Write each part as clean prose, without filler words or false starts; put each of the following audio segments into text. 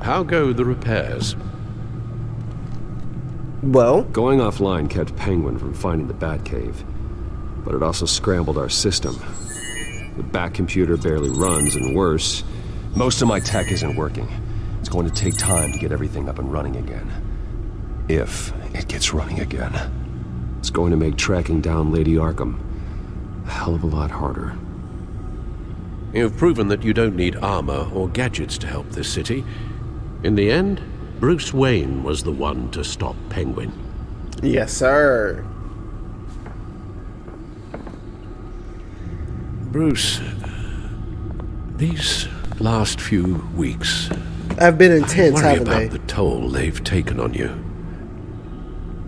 how go the repairs? Well, going offline kept Penguin from finding the Batcave, but it also scrambled our system. The Bat computer barely runs, and worse, most of my tech isn't working. It's going to take time to get everything up and running again. If it gets running again. It's going to make tracking down Lady Arkham a hell of a lot harder. You've proven that you don't need armor or gadgets to help this city. In the end, Bruce Wayne was the one to stop Penguin. Yes, sir. Bruce, these last few weeks I've been intense, I worry haven't about they? the toll they've taken on you.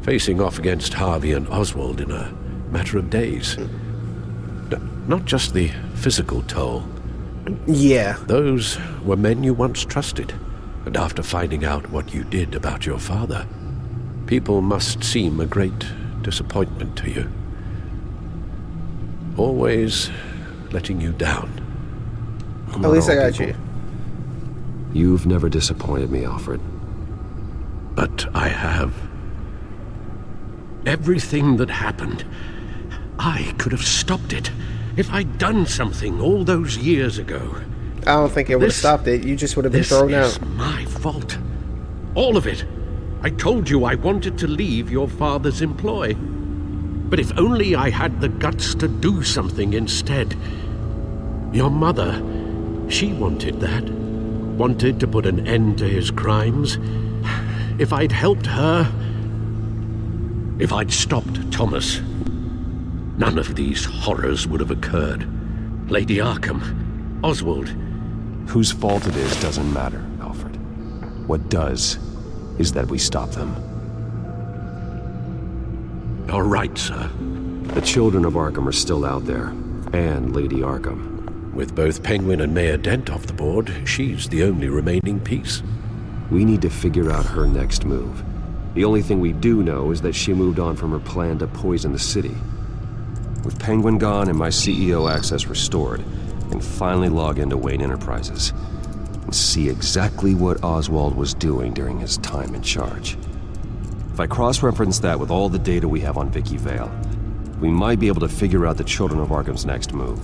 Facing off against Harvey and Oswald in a matter of days. Not just the physical toll. Yeah. Those were men you once trusted. And after finding out what you did about your father, people must seem a great disappointment to you. Always letting you down. At least I got you. You've never disappointed me, Alfred. But I have. Everything that happened, I could have stopped it if I'd done something all those years ago. I don't think it would have stopped it. You just would have been thrown out. This is my fault. All of it. I told you I wanted to leave your father's employ. But if only I had the guts to do something instead. Your mother, she wanted that. Wanted to put an end to his crimes. If I'd helped her, if I'd stopped Thomas, none of these horrors would have occurred. Lady Arkham, Oswald. Whose fault it is doesn't matter, Alfred. What does is that we stop them. All right, sir. The children of Arkham are still out there, and Lady Arkham. With both Penguin and Mayor Dent off the board, she's the only remaining piece. We need to figure out her next move. The only thing we do know is that she moved on from her plan to poison the city. With Penguin gone and my CEO access restored, I can finally log into Wayne Enterprises and see exactly what Oswald was doing during his time in charge. If I cross-reference that with all the data we have on Vicky Vale, we might be able to figure out the Children of Arkham's next move.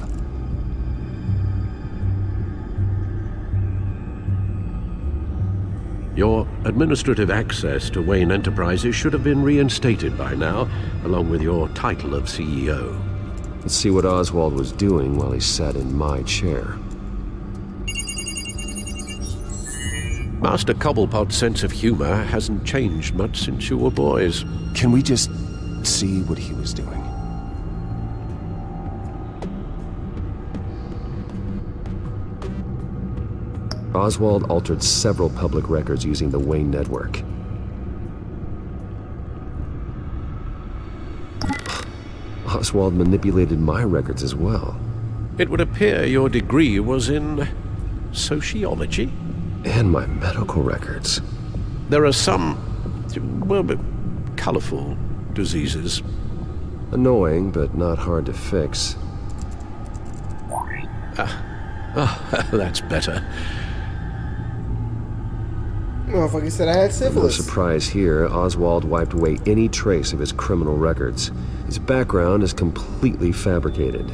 Your administrative access to Wayne Enterprises should have been reinstated by now, along with your title of CEO. Let's see what Oswald was doing while he sat in my chair. Master Cobblepot's sense of humor hasn't changed much since you were boys. Can we just see what he was doing? Oswald altered several public records using the Wayne network. Oswald manipulated my records as well. It would appear your degree was in sociology? And my medical records. There are some, well, colorful diseases. Annoying, but not hard to fix. That's better. Motherfucker said I had No syphilis. surprise here, Oswald wiped away any trace of his criminal records. His background is completely fabricated.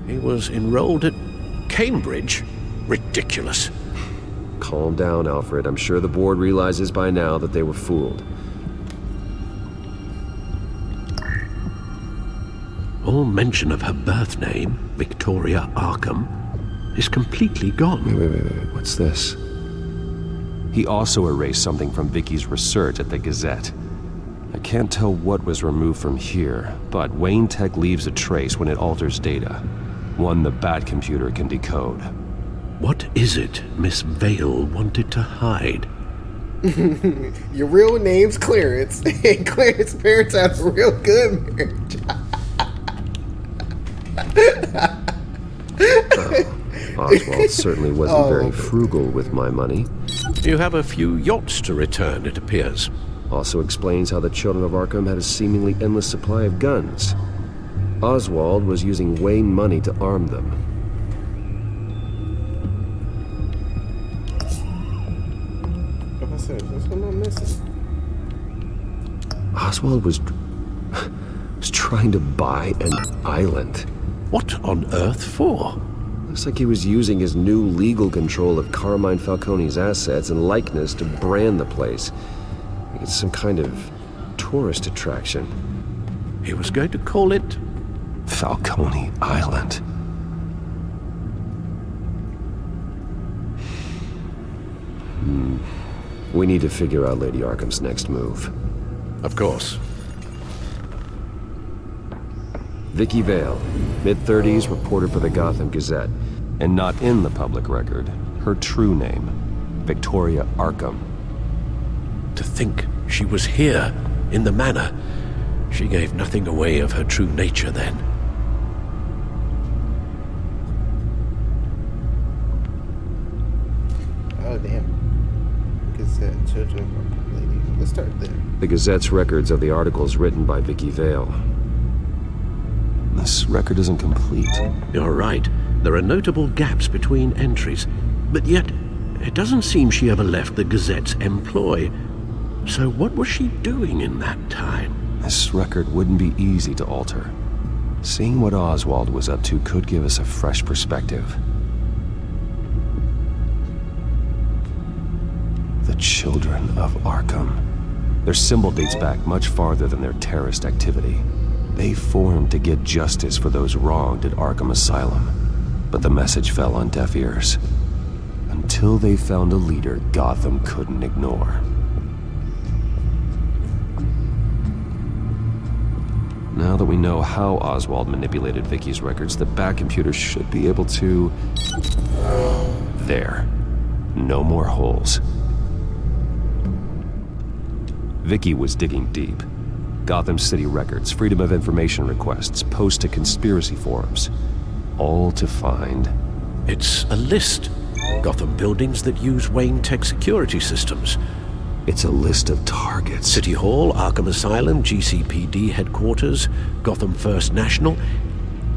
He was enrolled at Cambridge? Ridiculous. Calm down, Alfred. I'm sure the board realizes by now that they were fooled. All mention of her birth name, Victoria Arkham, is completely gone. Wait. What's this? He also erased something from Vicky's research at the Gazette. I can't tell what was removed from here, but Wayne Tech leaves a trace when it alters data. One the Bat computer can decode. What is it Miss Vale wanted to hide? Your real name's Clarence, and Clarence's parents had a real good marriage. Oswald certainly wasn't very frugal with my money. You have a few yachts to return, it appears. Also explains how the Children of Arkham had a seemingly endless supply of guns. Oswald was using Wayne money to arm them. missing? Oswald was trying to buy an island. What on earth for? Looks like he was using his new legal control of Carmine Falcone's assets and likeness to brand the place. Like it's some kind of tourist attraction. He was going to call it... Falcone Island. We need to figure out Lady Arkham's next move. Of course. Vicky Vale, mid-30s, reporter for the Gotham Gazette. And not in the public record, her true name, Victoria Arkham. To think she was here, in the manor. She gave nothing away of her true nature then. Oh, damn. Gazette, Children of Arkham Lady. Let's start there. The Gazette's records of the articles written by Vicky Vale. This record isn't complete. You're right. There are notable gaps between entries. But yet, it doesn't seem she ever left the Gazette's employ. So what was she doing in that time? This record wouldn't be easy to alter. Seeing what Oswald was up to could give us a fresh perspective. The Children of Arkham. Their symbol dates back much farther than their terrorist activity. They formed to get justice for those wronged at Arkham Asylum. But the message fell on deaf ears. Until they found a leader Gotham couldn't ignore. Now that we know how Oswald manipulated Vicky's records, the back computer should be able to... There. No more holes. Vicky was digging deep. Gotham City records, Freedom of Information requests, posts to conspiracy forums. All to find... It's a list. Gotham buildings that use Wayne Tech security systems. It's a list of targets. City Hall, Arkham Asylum, GCPD headquarters, Gotham First National.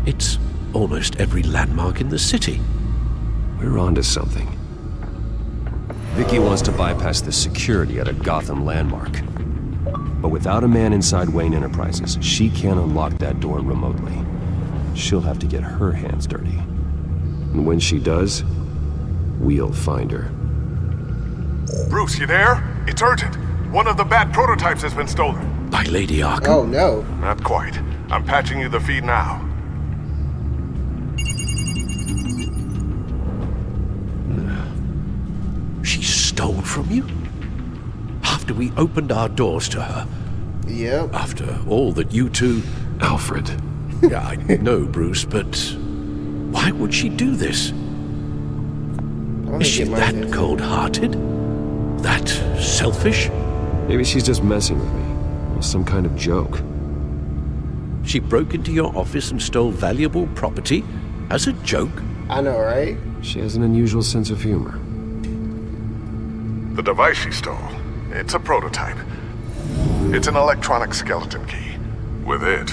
It's almost every landmark in the city. We're onto something. Vicky wants to bypass the security at a Gotham landmark. But without a man inside Wayne Enterprises, she can't unlock that door remotely. She'll have to get her hands dirty. And when she does, we'll find her. Bruce, you there? It's urgent. One of the Bat prototypes has been stolen. By Lady Arkham? Oh, no. Not quite. I'm patching you the feed now. She stole from you? After we opened our doors to her? Yep. After all that you two... Alfred. Yeah, I know, Bruce, but... why would she do this? Is she that cold-hearted? That selfish? Maybe she's just messing with me. Some kind of joke. She broke into your office and stole valuable property as a joke? I know, right? She has an unusual sense of humor. The device she stole, it's a prototype. It's an electronic skeleton key. With it,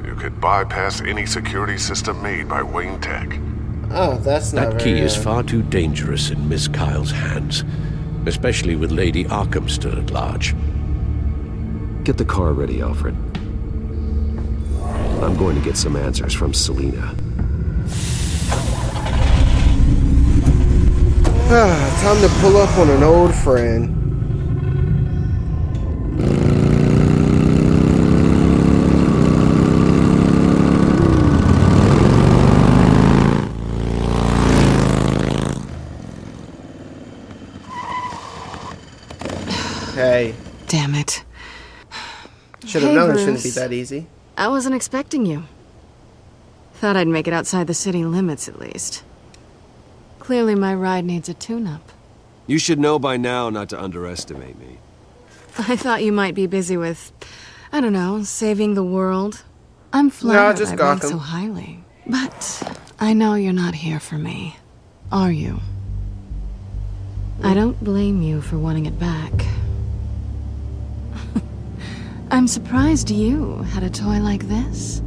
you could bypass any security system made by Wayne Tech. Oh, that's not That key is far too dangerous in Miss Kyle's hands, especially with Lady Arkham still at large. Get the car ready, Alfred. I'm going to get some answers from Selina. Time to pull up on an old friend. Hey. Damn it. Should have Hey, known it Bruce. shouldn't be that easy. I wasn't expecting you. Thought I'd make it outside the city limits at least. Clearly my ride needs a tune-up. You should know by now not to underestimate me. I thought you might be busy with, I don't know, saving the world. I'm flattered just I rank Gotham. so highly. But I know you're not here for me. Are you? I don't blame you for wanting it back. I'm surprised you had a toy like this.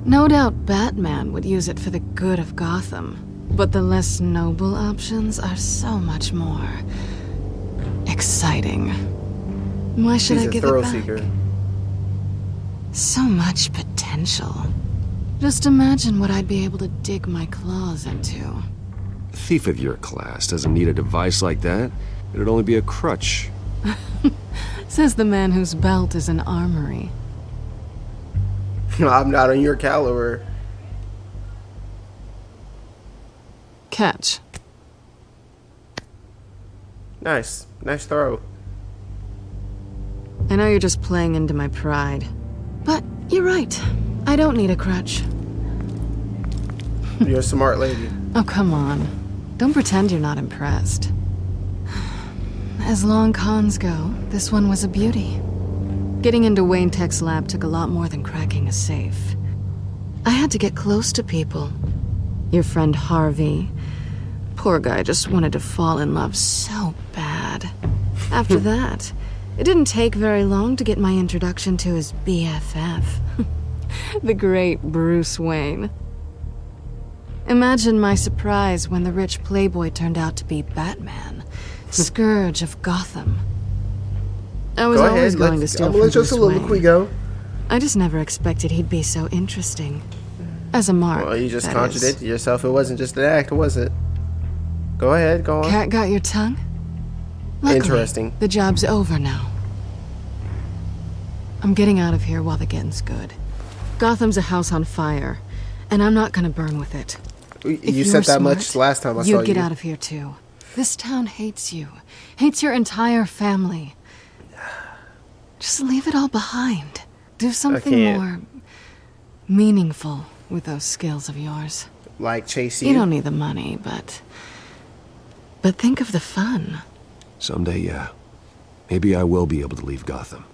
No doubt Batman would use it for the good of Gotham, but the less noble options are so much more exciting. Why should She's I a give thrill it back? seeker. So much potential. Just imagine what I'd be able to dig my claws into. A thief of your class doesn't need a device like that. It'd only be a crutch. Says the man whose belt is an armory. I'm not on your caliber. Catch. Nice. Nice throw. I know you're just playing into my pride. But you're right. I don't need a crutch. You're a smart lady. Oh, come on. Don't pretend you're not impressed. As long cons go, this one was a beauty. Getting into Wayne Tech's lab took a lot more than cracking a safe. I had to get close to people. Your friend Harvey. Poor guy just wanted to fall in love so bad. After that, it didn't take very long to get my introduction to his BFF. The great Bruce Wayne. Imagine my surprise when the rich playboy turned out to be Batman, Scourge of Gotham. I was Go always ahead. going to steal I'm from gonna let your Bruce soliloquy Wayne. go. I just never expected he'd be so interesting. As a mark, Well, you just that contradicted yourself. It wasn't just an act, was it? Go ahead. Go is. on. Cat got your tongue? Luckily, Interesting. the job's over now. I'm getting out of here while the getting's good. Gotham's a house on fire, and I'm not gonna burn with it. If You you're said that smart, much last time I saw you'd you. get out of here too. This town hates you. Hates your entire family. Just leave it all behind. Do something can't. more meaningful with those skills of yours. Like chase You you. don't need the money, but think of the fun. Someday, yeah. Maybe I will be able to leave Gotham.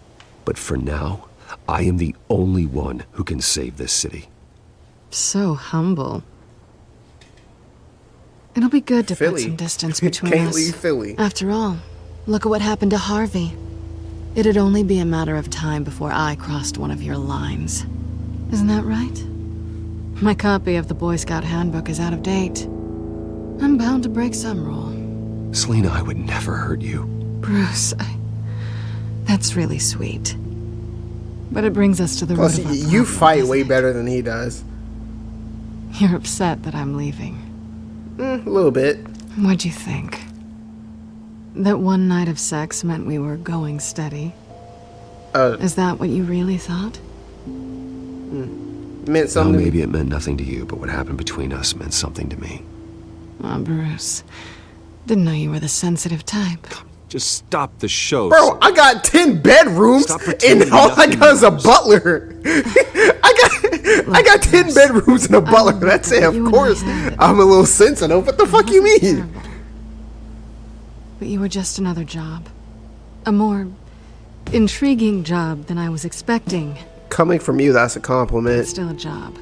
But for now, I am the only one who can save this city. So humble. It'll be good to put Philly. some distance between Can't us. leave Philly. After all, look at what happened to Harvey. It'd only be a matter of time before I crossed one of your lines. Isn't that right? My copy of the Boy Scout handbook is out of date. I'm bound to break some rule. Selena, I would never hurt you. Bruce, that's really sweet. But it brings us to the Plus, root of our you problem, fight doesn't way it? better than he does. You're upset that I'm leaving. A little bit. What'd you think? That one night of sex meant we were going steady? Is that what you really thought? Meant Well, something. maybe it meant nothing to you, but what happened between us meant something to me. Oh, Bruce. Didn't know you were the sensitive type. Just stop the show. Bro, I got 10 bedrooms Stop pretending and all I nothing got is a matters. butler. I got 10 bedrooms and a butler. know That's that it. you Of and I course, had it. I'm a little sensitive. What the fuck you Wasn't mean? terrible. But you were just another job. A more intriguing job than I was expecting. Coming from you, that's a compliment. Still a job.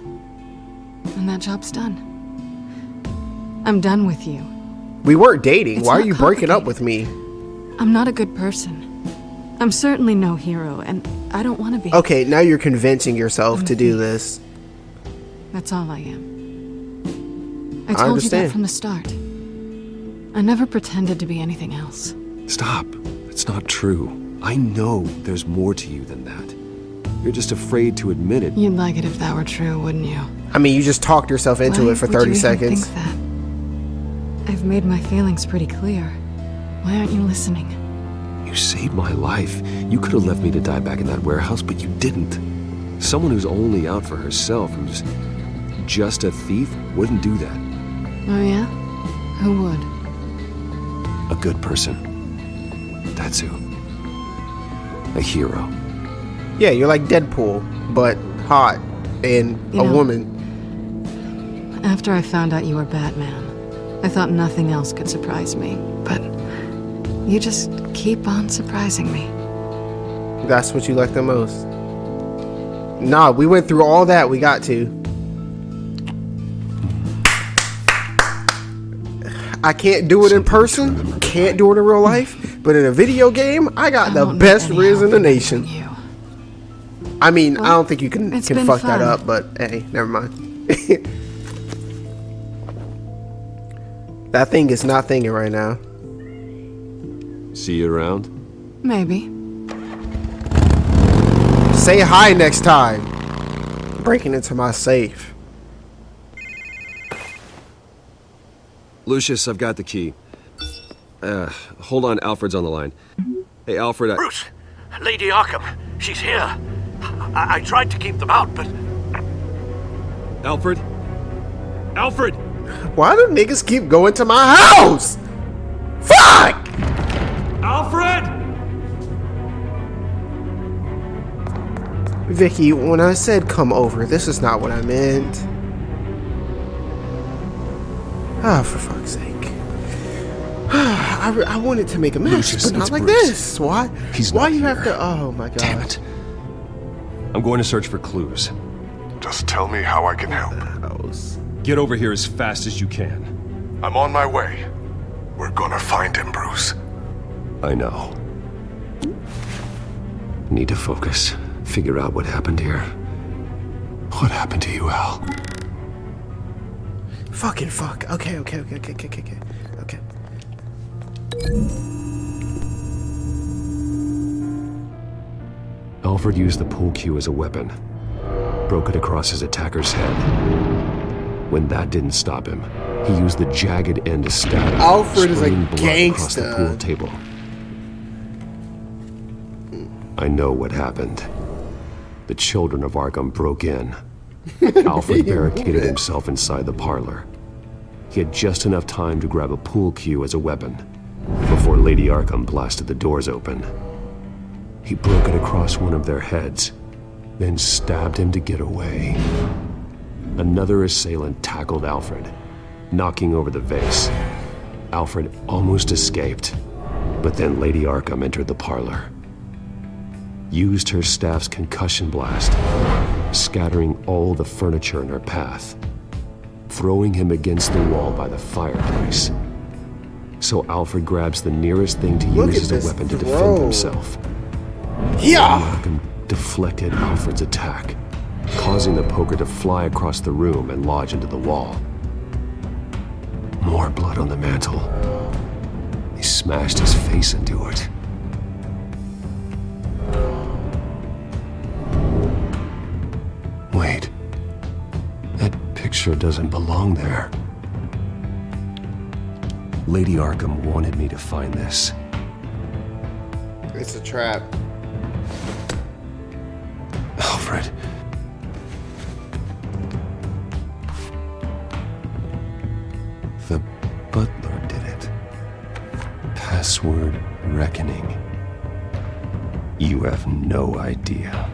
And that job's done. I'm done with you. We weren't dating. It's Why are not you breaking up with complicated. me? I'm not a good person. I'm certainly no hero, and I don't want to be. Okay, now you're convincing yourself to do this. That's all I am. I I told you understand. that from the start. I never pretended to be anything else. Stop. It's not true. I know there's more to you than that. You're just afraid to admit it. You'd like it if that were true, wouldn't you? I mean, you just talked yourself into Why it for would you 30 even seconds. think that? I've made my feelings pretty clear. Why aren't you listening? You saved my life. You could have left me to die back in that warehouse, but you didn't. Someone who's only out for herself, who's just a thief, wouldn't do that. Oh yeah? Who would? A good person. That's who. A hero. Yeah, you're like Deadpool, but hot and You a know- woman. After I found out you were Batman, I thought nothing else could surprise me. But you just keep on surprising me. That's what you like the most. Nah, we went through all that. We got to. I can't do it in person. Can't do it in real life. But in a video game, I got the won't need best any riz in help the from nation. you. I mean, I Well, don't think you can it's been fuck that fun. up, but hey, never mind. That thing is not thinking right now. See you around? Maybe. Say hi next time. Breaking into my safe. Lucius, I've got the key. Hold on, Alfred's on the line. Hey, Alfred, Bruce, Lady Arkham, she's here. I tried to keep them out, but... Alfred? Alfred! Why do niggas keep going to my house? Fuck! Alfred! Vicky, when I said come over, this is not what I meant. Ah, for fuck's sake. I wanted to make a mess, Lucius, but not it's like Bruce. this. Why? He's Why not you have here. to? Oh my god. Damn it. I'm going to search for clues. Just tell me how I can help. House. Get over here as fast as you can. I'm on my way. We're gonna find him, Bruce. I know. Need to focus. Figure out what happened here. What happened to you, Al? Fucking fuck. Okay. Alfred used the pool cue as a weapon. Broke it across his attacker's head. When that didn't stop him, he used the jagged end to stab him, Alfred is a spraying blood across the gangsta. pool table. I know what happened. The children of Arkham broke in. Alfred barricaded himself inside the parlor. He had just enough time to grab a pool cue as a weapon before Lady Arkham blasted the doors open. He broke it across one of their heads, then stabbed him to get away. Another assailant tackled Alfred, knocking over the vase. Alfred almost escaped, but then Lady Arkham entered the parlor. Used her staff's concussion blast, scattering all the furniture in her path, throwing him against the wall by the fireplace. So Alfred grabs the nearest thing to Look use at as a this weapon to throw. defend himself. Yeah. Arkham deflected Alfred's attack, causing the poker to fly across the room and lodge into the wall. More blood on the mantle. He smashed his face into it. Wait. That picture doesn't belong there. Lady Arkham wanted me to find this. It's a trap. Alfred. The butler did it. Password reckoning. You have no idea.